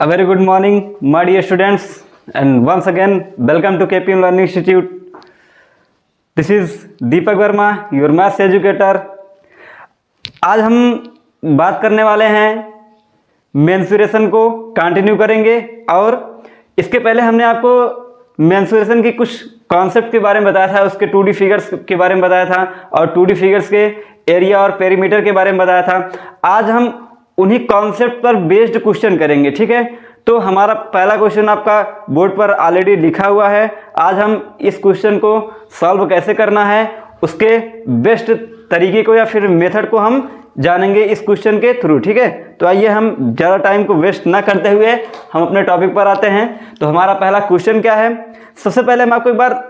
A very good morning, my dear students, and once again, welcome to KPM Learning Institute. This is Deepak Verma, your maths educator. आज हम बात करने वाले हैं mensuration को कंटिन्यू करेंगे और इसके पहले हमने आपको मेंसुरेशन की कुछ कॉन्सेप्ट के बारे में बताया था, उसके 2D फिगर्स के बारे में बताया था और 2D फिगर्स के एरिया और पेरीमीटर के बारे में बताया था। आज हम उन्हीं कॉन्सेप्ट पर बेस्ड क्वेश्चन करेंगे, ठीक है। तो हमारा पहला क्वेश्चन आपका बोर्ड पर ऑलरेडी लिखा हुआ है। आज हम इस क्वेश्चन को सॉल्व कैसे करना है, उसके बेस्ट तरीके को या फिर मेथड को हम जानेंगे इस क्वेश्चन के थ्रू, ठीक है। तो आइए हम ज़्यादा टाइम को वेस्ट ना करते हुए हम अपने टॉपिक पर आते हैं। तो हमारा पहला क्वेश्चन क्या है, सबसे पहले हम आपको एक बार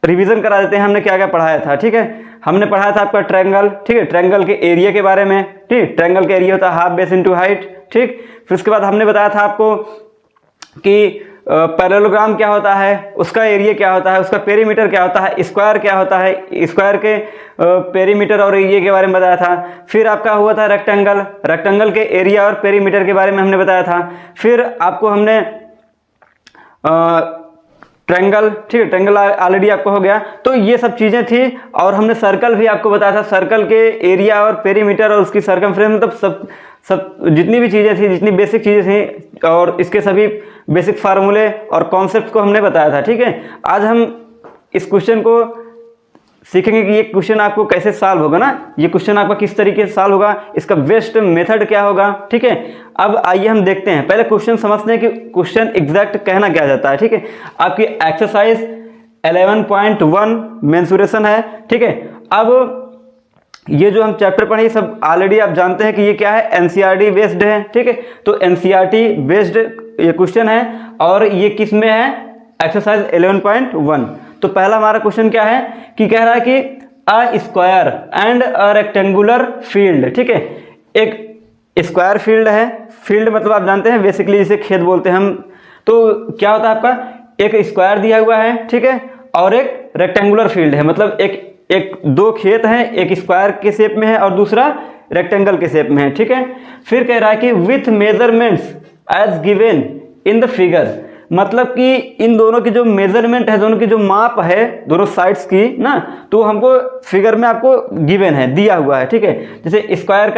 रिवीजन करा देते हैं हमने क्या क्या पढ़ाया था, ठीक है। हमने पढ़ाया था आपका ट्रायंगल, ठीक है, ट्रायंगल के एरिया के बारे में, ठीक। ट्रायंगल का एरिया होता है हाफ बेस इंटू हाइट, ठीक। फिर उसके बाद हमने बताया था आपको कि पैरेललोग्राम क्या होता है, उसका एरिया क्या होता है, उसका पेरीमीटर क्या होता है, स्क्वायर क्या होता है, स्क्वायर के पेरीमीटर और एरिया के बारे में बताया था। फिर आपका हुआ था रेक्टेंगल, रेक्टेंगल के एरिया और पेरीमीटर के बारे में हमने बताया था। फिर आपको हमने ट्रायंगल, ठीक है, ट्रायंगल ऑलरेडी आपको हो गया। तो ये सब चीज़ें थी और हमने सर्कल भी आपको बताया था, सर्कल के एरिया और पेरीमीटर और उसकी सर्कमफ्रेंस, मतलब सब जितनी भी चीज़ें थी, जितनी बेसिक चीज़ें थी और इसके सभी बेसिक फार्मूले और कॉन्सेप्ट को हमने बताया था, ठीक है। आज हम इस क्वेश्चन को सीखेंगे कि ये क्वेश्चन आपको कैसे सॉल्व होगा ना, ये क्वेश्चन आपका किस तरीके से सॉल्व होगा, इसका बेस्ट मेथड क्या होगा, ठीक है। अब आइए हम देखते हैं, पहले क्वेश्चन समझते हैं कि क्वेश्चन एग्जैक्ट कहना क्या जाता है, ठीक है। आपकी एक्सरसाइज 11.1 मेंसुरेशन है, ठीक है। अब ये जो हम चैप्टर पढ़े ये सब ऑलरेडी आप जानते हैं कि ये क्या है, एनसीईआरटी बेस्ड है, ठीक है। तो एनसीईआरटी बेस्ड ये क्वेश्चन है और ये किस में है, एक्सरसाइज 11.1। तो पहला हमारा क्वेश्चन क्या है कि कह रहा है कि a square and a rectangular field, ठीक है। एक स्क्वायर फील्ड है, फील्ड मतलब आप जानते हैं बेसिकली जिसे खेत बोलते हैं हम। तो क्या होता है आपका, एक स्क्वायर दिया हुआ है, ठीक है, और एक रेक्टेंगुलर फील्ड है, मतलब एक दो खेत हैं, एक स्क्वायर के शेप में है और दूसरा रेक्टेंगल के शेप में है, ठीक है। फिर कह रहा है कि with measurements as given in the figure, मतलब कि इन दोनों की जो मेजरमेंट है, दोनों की जो माप है दोनों साइड्स की ना, तो हमको फिगर में आपको गिवन है, दिया हुआ है, ठीक है। जैसे स्क्वायर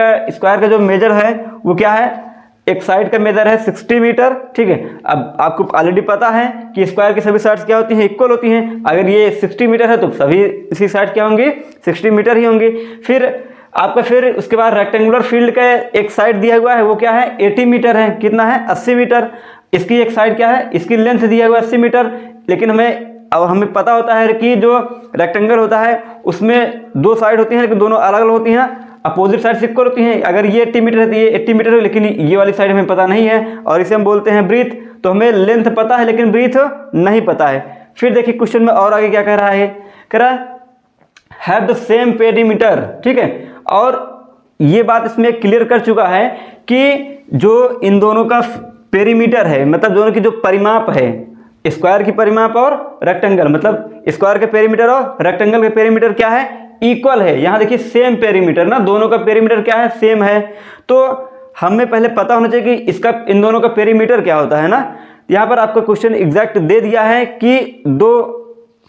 का जो मेजर है वो क्या है, एक साइड का मेजर है 60 मीटर, ठीक है। अब आपको ऑलरेडी पता है कि स्क्वायर की सभी साइड्स क्या होती हैं, इक्वल होती हैं। अगर ये 60 मीटर है तो सभी इसी साइड क्या होंगी, 60 मीटर ही होंगी। फिर उसके बाद रेक्टेंगुलर फील्ड का एक साइड दिया हुआ है वो क्या है, 80 मीटर है, कितना है, 80 मीटर। इसकी एक साइड क्या है, इसकी लेंथ दिया हुआ है 80 मीटर। लेकिन हमें पता होता है कि जो रेक्टेंगल होता है उसमें दो साइड होती हैं लेकिन दोनों अलग अलग होती हैं, अपोजिट साइड इक्वल होती हैं। अगर ये 80 मीटर है तो ये 80 मीटर है, लेकिन ये वाली साइड हमें पता नहीं है और इसे हम बोलते हैं ब्रीथ। तो हमें लेंथ पता है लेकिन ब्रीथ नहीं पता है। फिर देखिए क्वेश्चन में और आगे क्या कह रहा है, कह रहा है हैव द सेम पेरीमीटर, ठीक है। और ये बात इसमें क्लियर कर चुका है कि जो इन दोनों का पेरीमीटर है, मतलब दोनों की जो परिमाप है, स्क्वायर की परिमाप और रेक्टेंगल, मतलब स्क्वायर के पेरीमीटर और रेक्टेंगल के पेरीमीटर क्या है, इक्वल है। यहाँ देखिए सेम पेरीमीटर ना, दोनों का पेरीमीटर क्या है, सेम है। तो हमें पहले पता होना चाहिए कि इन दोनों का पेरीमीटर क्या होता है ना। यहाँ पर आपका क्वेश्चन एग्जैक्ट दे दिया है कि दो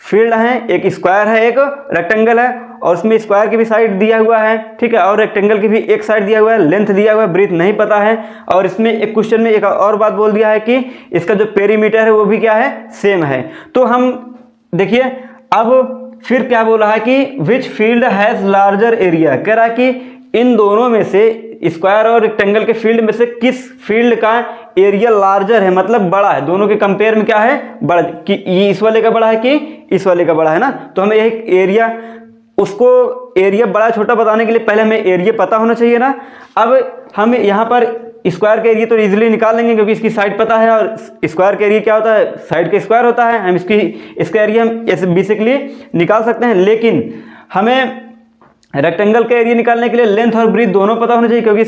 फील्ड हैं, एक स्क्वायर है एक रेक्टेंगल है और उसमें स्क्वायर की भी साइड दिया हुआ है, ठीक है, और रेक्टेंगल की भी एक साइड दिया हुआ है, लेंथ दिया हुआ है, ब्रीथ नहीं पता है। और इसमें एक क्वेश्चन में एक और बात बोल दिया है कि इसका जो पेरीमीटर है वो भी क्या है, सेम है। तो हम देखिए अब फिर क्या बोला है कि which field has larger area, कह रहा है कि इन दोनों में से स्क्वायर और रेक्टेंगल के फील्ड में से किस फील्ड का एरिया लार्जर है, मतलब बड़ा है, दोनों के कंपेयर में क्या है, बड़ा, कि ये इस वाले का बड़ा है कि इस वाले का बड़ा है ना। तो हमें यही एरिया, उसको एरिया बड़ा छोटा बताने के लिए पहले हमें एरिया पता होना चाहिए ना। अब हम यहाँ पर स्क्वायर का एरिया तो इजीली निकाल लेंगे क्योंकि इसकी साइड पता है और स्क्वायर का एरिया क्या होता है, साइड का स्क्वायर होता है। हम इसका एरिया हम ऐसे बेसिकली निकाल सकते हैं, लेकिन हमें रेक्टेंगल का एरिया निकालने के लिए लेंथ और ब्रीथ दोनों पता होना चाहिए क्योंकि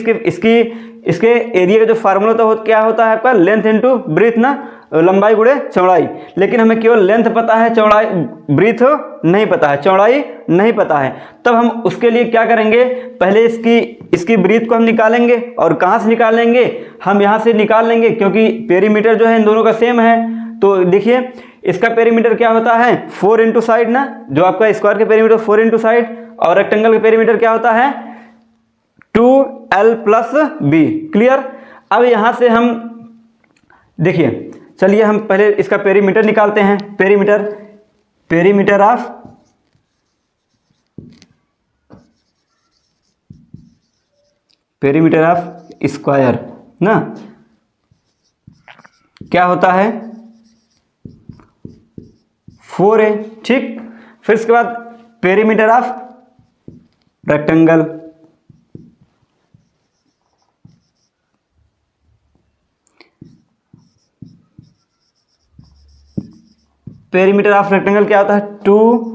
इसके एरिया का जो फार्मूला क्या होता है आपका, लेंथ इंटू ब्रीथ ना। लंबाई गुणे चौड़ाई, लेकिन हमें केवल लेंथ पता है, चौड़ाई ब्रीथ नहीं पता है, चौड़ाई नहीं पता है। तब हम उसके लिए क्या करेंगे, पहले इसकी ब्रीथ को हम निकालेंगे। और कहाँ से निकालेंगे, हम यहाँ से निकाल लेंगे, क्योंकि पेरीमीटर जो है इन दोनों का सेम है। तो देखिए इसका पेरीमीटर क्या होता है, 4 इंटू साइड ना, जो आपका स्क्वायर के पेरीमीटर 4 इंटू साइड, और रेक्टेंगल का पेरीमीटर क्या होता है 2l प्लस बी। क्लियर। अब यहाँ से हम देखिए, चलिए हम पहले इसका पेरीमीटर निकालते हैं। पेरीमीटर ऑफ स्क्वायर ना क्या होता है 4a। ठीक। फिर इसके बाद perimeter of rectangle, perimeter of rectangle क्या होता है 2l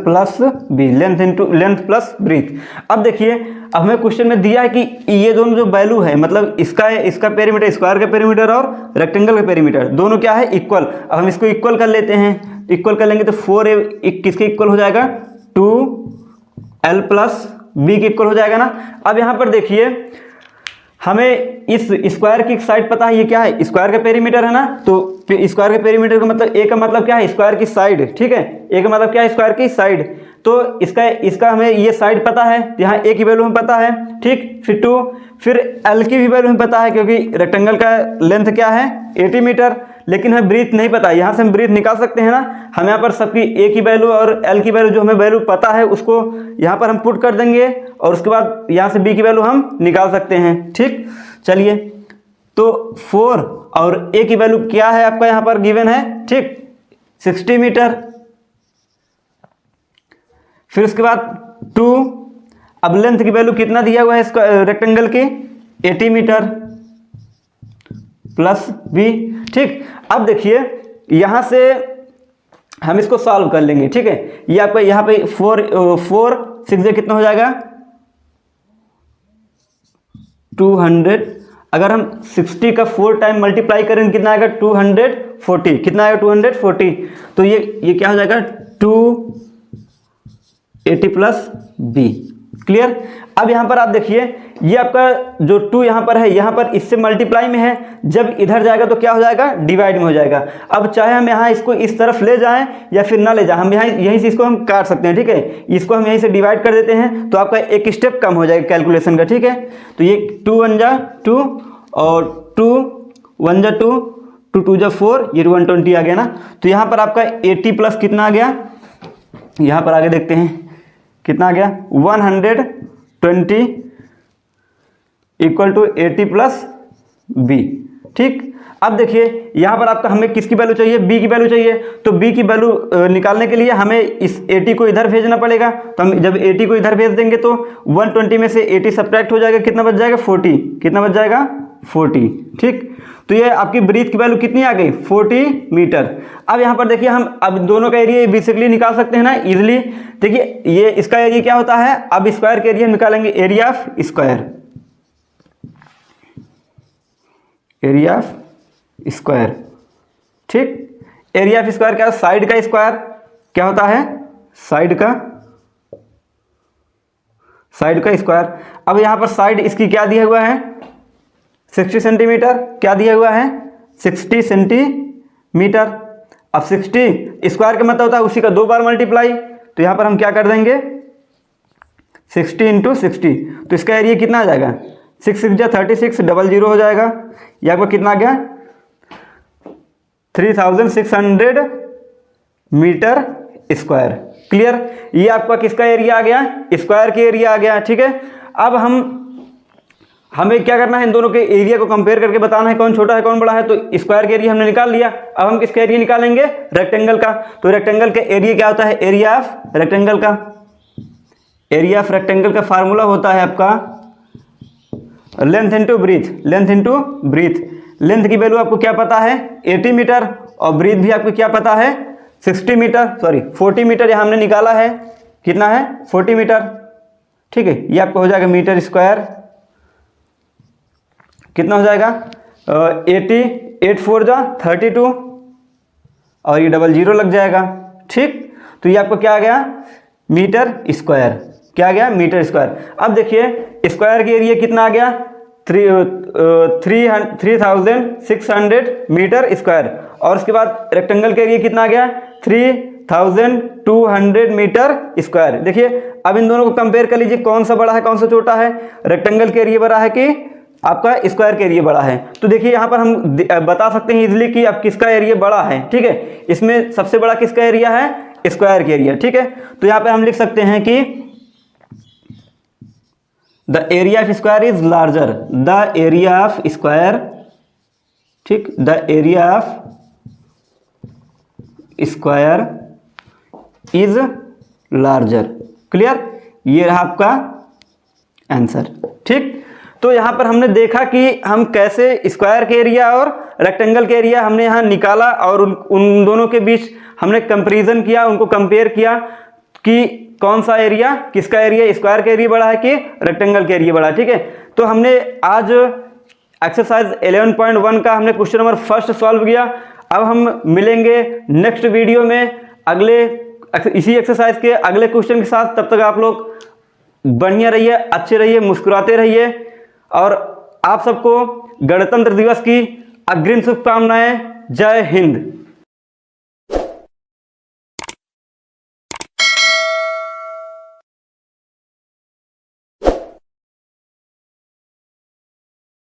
plus B, length plus breadth. अब देखिए, अब हमें क्वेश्चन में दिया है कि ये दोनों जो वैल्यू है, मतलब इसका पेरीमीटर, स्क्वायर का पेरीमीटर और रेक्टेंगल का पेरीमीटर दोनों क्या है इक्वल। अब हम इसको इक्वल कर लेते हैं, इक्वल कर लेंगे तो 4a किसके इक्वल हो जाएगा 2l प्लस बी के इक्वल हो जाएगा ना। अब यहाँ पर देखिए, हमें इस स्क्वायर की साइड पता है, ये क्या है स्क्वायर का पेरीमीटर है ना। तो स्क्वायर के पेरीमीटर का मतलब, ए का मतलब क्या है स्क्वायर की साइड। ठीक है, ए का मतलब क्या है स्क्वायर की साइड। तो इसका हमें ये साइड पता है, यहाँ ए की वैल्यू हमें पता है। ठीक। फिर 2, फिर एल की भी वैल्यू हमें पता है, क्योंकि रेक्टेंगल का लेंथ क्या है 80 मीटर। लेकिन हमें ब्रीथ नहीं पता, यहाँ से हम ब्रीथ निकाल सकते हैं ना। हम यहाँ पर सबकी ए की वैल्यू और एल की वैल्यू जो हमें वैल्यू पता है उसको यहाँ पर हम पुट कर देंगे, और उसके बाद यहाँ से बी की वैल्यू हम निकाल सकते हैं। ठीक। चलिए, तो 4 और ए की वैल्यू क्या है आपका यहाँ पर गिवन है, ठीक 60 मीटर। फिर उसके बाद 2, अब लेंथ की वैल्यू कितना दिया हुआ है इसका रेक्टेंगल की 80 मीटर प्लस बी। ठीक। अब देखिए यहां से हम इसको सॉल्व कर लेंगे। ठीक है, ये आपका यहाँ पे 4 6 कितना हो जाएगा 200। अगर हम 60 का 4 टाइम मल्टीप्लाई करेंगे कितना आएगा 240। कितना आएगा 240। तो ये क्या हो जाएगा 280 प्लस बी। क्लियर। अब यहाँ पर आप देखिए, ये आपका जो 2 यहाँ पर है, यहाँ पर इससे मल्टीप्लाई में है, जब इधर जाएगा तो क्या हो जाएगा डिवाइड में हो जाएगा। अब चाहे हम यहाँ इसको इस तरफ ले जाएं या फिर ना ले जाएं, हम यहाँ यहीं से इसको हम काट सकते हैं। ठीक है, इसको हम यहीं से डिवाइड कर देते हैं, तो आपका एक स्टेप कम हो जाएगा कैलकुलेशन का। ठीक है, तो ये 2 1 जा 2 और 2 1 जा 2, 2 2 जा 4, ये 120 आ गया ना। तो यहाँ पर आपका 80 प्लस कितना आ गया, यहाँ पर आगे देखते हैं कितना आ गया 120 इक्वल टू 80 प्लस बी। ठीक। अब देखिए यहाँ पर आपका हमें किसकी वैल्यू चाहिए, बी की वैल्यू चाहिए। तो बी की वैल्यू निकालने के लिए हमें इस 80 को इधर भेजना पड़ेगा। तो हम जब 80 को इधर भेज देंगे तो 120 में से 80 सब्ट्रैक्ट हो जाएगा, कितना बच जाएगा 40। कितना बच जाएगा 40। ठीक। तो ये आपकी ब्रीथ की वैल्यू कितनी आ गई 40 मीटर। अब यहाँ पर देखिए, हम अब दोनों का एरिया बेसिकली निकाल सकते हैं ना इजिली। देखिए ये इसका एरिया क्या होता है, अब स्क्वायर के एरिया निकालेंगे, area of square, area of square. ठीक। एरिया ऑफ स्क्वायर क्या है, साइड का स्क्वायर क्या होता है साइड का स्क्वायर। अब यहाँ पर साइड इसकी क्या दिया हुआ है 60 सेंटीमीटर, क्या दिया हुआ है 60 सेंटीमीटर। अब 60 स्क्वायर का मतलब होता है उसी का 2 बार मल्टीप्लाई, तो यहाँ पर हम क्या कर देंगे 60 इंटू 60, तो इसका एरिया कितना आ जाएगा 6 6 जा 36, 00 हो जाएगा। यहाँ पर कितना आ गया 3600 मीटर स्क्वायर। क्लियर। ये आपका किसका एरिया आ गया, स्क्वायर के एरिया आ गया। ठीक है। अब हमें क्या करना है, इन दोनों के एरिया को कंपेयर करके बताना है कौन छोटा है कौन बड़ा है। तो स्क्वायर के एरिया हमने निकाल लिया, अब हम किसका एरिया निकालेंगे रेक्टेंगल का। तो रेक्टेंगल का एरिया क्या होता है, एरिया ऑफ रेक्टेंगल का, एरिया ऑफ रेक्टेंगल का फार्मूला होता है आपका length into breadth, length into breadth. Length की वैल्यू आपको क्या पता है 80 मीटर, और ब्रीथ भी आपको क्या पता है 40 मीटर यहाँ हमने निकाला है, कितना है 40 मीटर। ठीक है, ये आपको हो जाएगा मीटर स्क्वायर, कितना हो जाएगा 80, 8 4 जा 32 और ये डबल जीरो लग जाएगा। ठीक, तो ये आपको क्या आ गया, मीटर स्क्वायर। क्या आ गया, मीटर स्क्वायर। अब देखिए स्क्वायर के एरिया कितना आ गया, 3600 मीटर स्क्वायर। और उसके बाद रेक्टेंगल के एरिया कितना आ गया, 3200 मीटर स्क्वायर। देखिए अब इन दोनों को कंपेयर कर लीजिए, कौन सा बड़ा है कौन सा छोटा है, रेक्टेंगल के एरिया बड़ा है कि आपका स्क्वायर के एरिया बड़ा है। तो देखिए यहाँ पर हम बता सकते हैं इजीली कि अब किसका एरिया बड़ा है। ठीक है, इसमें सबसे बड़ा किसका एरिया है, स्क्वायर के एरिया। ठीक है, तो यहाँ पर हम लिख सकते हैं कि the area of square is larger, the area of square, ठीक, the area of square is larger. Clear, ये रहा आपका आंसर। ठीक, तो यहां पर हमने देखा कि हम कैसे स्क्वायर के एरिया और रेक्टेंगल के एरिया हमने यहां निकाला और उन दोनों के बीच हमने कंपैरिजन किया, उनको कंपेयर किया कि कौन सा एरिया, किसका एरिया, स्क्वायर का एरिया बड़ा है कि रेक्टेंगल का एरिया बड़ा है। ठीक है, तो हमने आज एक्सरसाइज 11.1 का हमने क्वेश्चन नंबर फर्स्ट सॉल्व किया। अब हम मिलेंगे नेक्स्ट वीडियो में अगले इसी एक्सरसाइज के अगले क्वेश्चन के साथ। तब तक आप लोग बढ़िया रहिए, अच्छे रहिए, मुस्कुराते रहिए और आप सबको गणतंत्र दिवस की अग्रिम शुभकामनाएं। जय हिंद।